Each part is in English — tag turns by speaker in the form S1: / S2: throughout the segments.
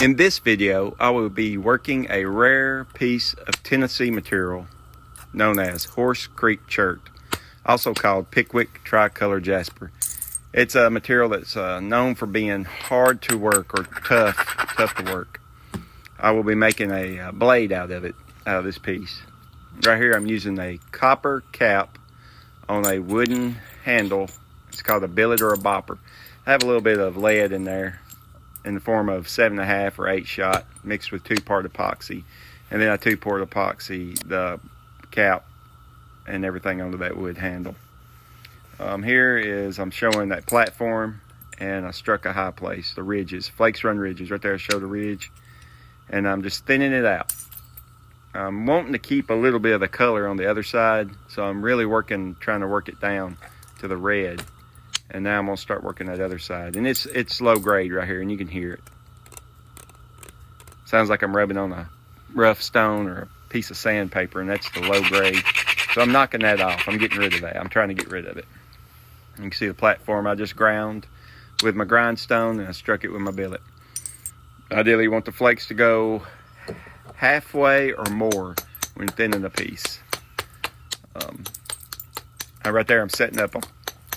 S1: In this video, I will be working a rare piece of Tennessee material known as Horse Creek chert, also called Pickwick tricolor Jasper. It's a material that's known for being hard to work or tough to work. I will be making a blade out of this piece. Right here I'm using a copper cap on a wooden handle. It's called a billet or a bopper. I have a little bit of lead in there in the form of 7.5 or 8 shot mixed with 2-part epoxy, and then I 2-part epoxy the cap and everything onto that wood handle. Here is I'm showing that platform, and I struck a high place, the ridges, flakes run ridges. Right there I show the ridge, and I'm just thinning it out. I'm wanting to keep a little bit of the color on the other side, so I'm really trying to work it down to the red. And now I'm gonna start working that other side. And it's low grade right here, and you can hear it. Sounds like I'm rubbing on a rough stone or a piece of sandpaper, and that's the low grade. So I'm knocking that off. I'm getting rid of that. I'm trying to get rid of it. You can see the platform I just ground with my grindstone, and I struck it with my billet. Ideally, you want the flakes to go halfway or more when thinning the piece. Right there, I'm setting up a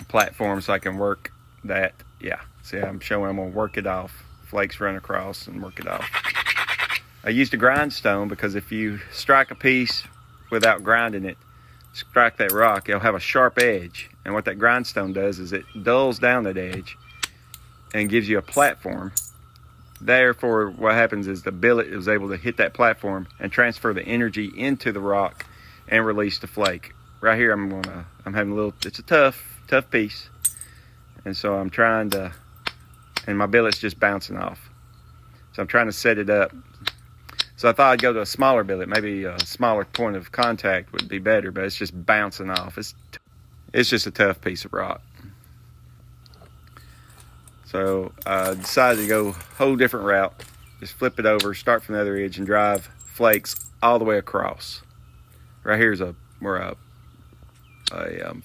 S1: platform so I can work that. Yeah, see, I'm showing I'm gonna work it off. Flakes run across and work it off. I used a grindstone because if you strike a piece without grinding it, strike that rock, it'll have a sharp edge. And what that grindstone does is it dulls down that edge and gives you a platform. Therefore, what happens is the billet is able to hit that platform and transfer the energy into the rock and release the flake. Right here, I'm having a little, it's a tough piece. And so I'm trying to, and my billet's just bouncing off. So I'm trying to set it up. So I thought I'd go to a smaller billet. Maybe a smaller point of contact would be better, but it's just bouncing off. It's just a tough piece of rock. So I decided to go a whole different route. Just flip it over, start from the other edge, and drive flakes all the way across. Right here's where a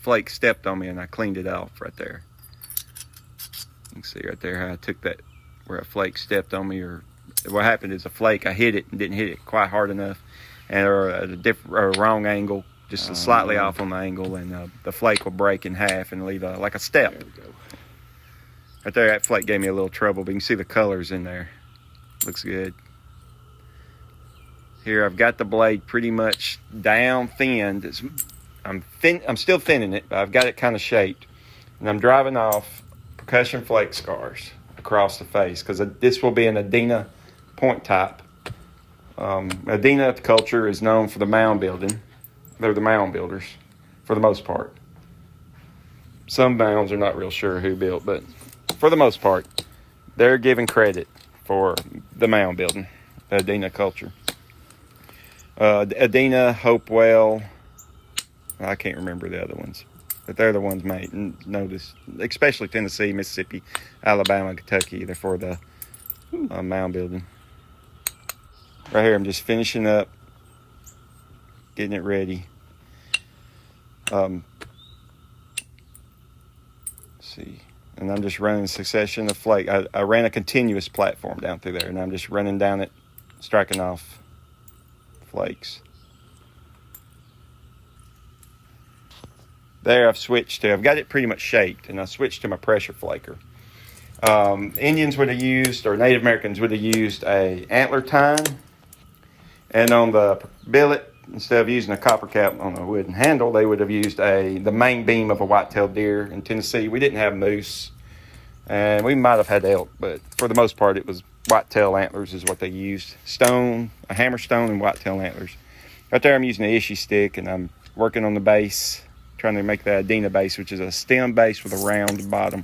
S1: flake stepped on me, and I cleaned it off right there. You can see right there how I took that, where a flake stepped on me, or what happened is a flake, I hit it and didn't hit it quite hard enough, or at a wrong angle, just slightly off on the angle, and the flake will break in half and leave like a step. There we go. Right there, that flake gave me a little trouble, but you can see the colors in there. Looks good. Here I've got the blade pretty much down thinned. I'm still thinning it, but I've got it kind of shaped. And I'm driving off percussion flake scars across the face, because this will be an Adena point type. Adena culture is known for the mound building. They're the mound builders for the most part. Some mounds are not real sure who built, but for the most part, they're given credit for the mound building, the Adena culture. Adena, Hopewell, I can't remember the other ones, but they're the ones made. And notice, especially Tennessee, Mississippi, Alabama, Kentucky, they're for the mound building. Right here, I'm just finishing up, getting it ready. Let's see. And I'm just running a succession of flake. I ran a continuous platform down through there, and I'm just running down it, striking off flakes. There I've got it pretty much shaped, and I switched to my pressure flaker. Indians would have used, or Native Americans would have used a antler tine, and on the billet, instead of using a copper cap on a wooden handle, they would have used the main beam of a white-tailed deer. In Tennessee, we didn't have moose, and we might have had elk, but for the most part, it was white-tail antlers is what they used. Stone, a hammer stone, and white-tail antlers. Right there, I'm using an issue stick, and I'm working on the base, trying to make the Adena base, which is a stem base with a round bottom.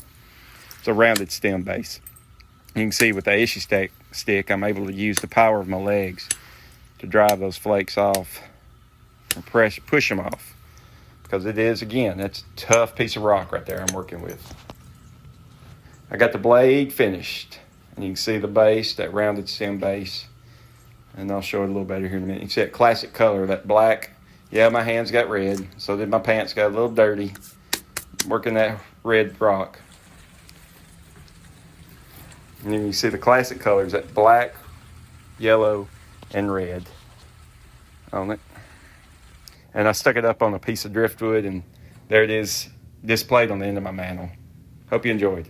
S1: It's a rounded stem base. You can see with the issue stick, I'm able to use the power of my legs to drive those flakes off and push them off, because it is, again, that's a tough piece of rock right there I'm working with. I got the blade finished, and you can see the base, that rounded stem base, and I'll show it a little better here in a minute. You can see that classic color, that black. Yeah, my hands got red, so did my pants, got a little dirty working that red rock. And then you see the classic colors, that black yellow, and red on it. And I stuck it up on a piece of driftwood, and there it is displayed on the end of my mantle. Hope you enjoyed.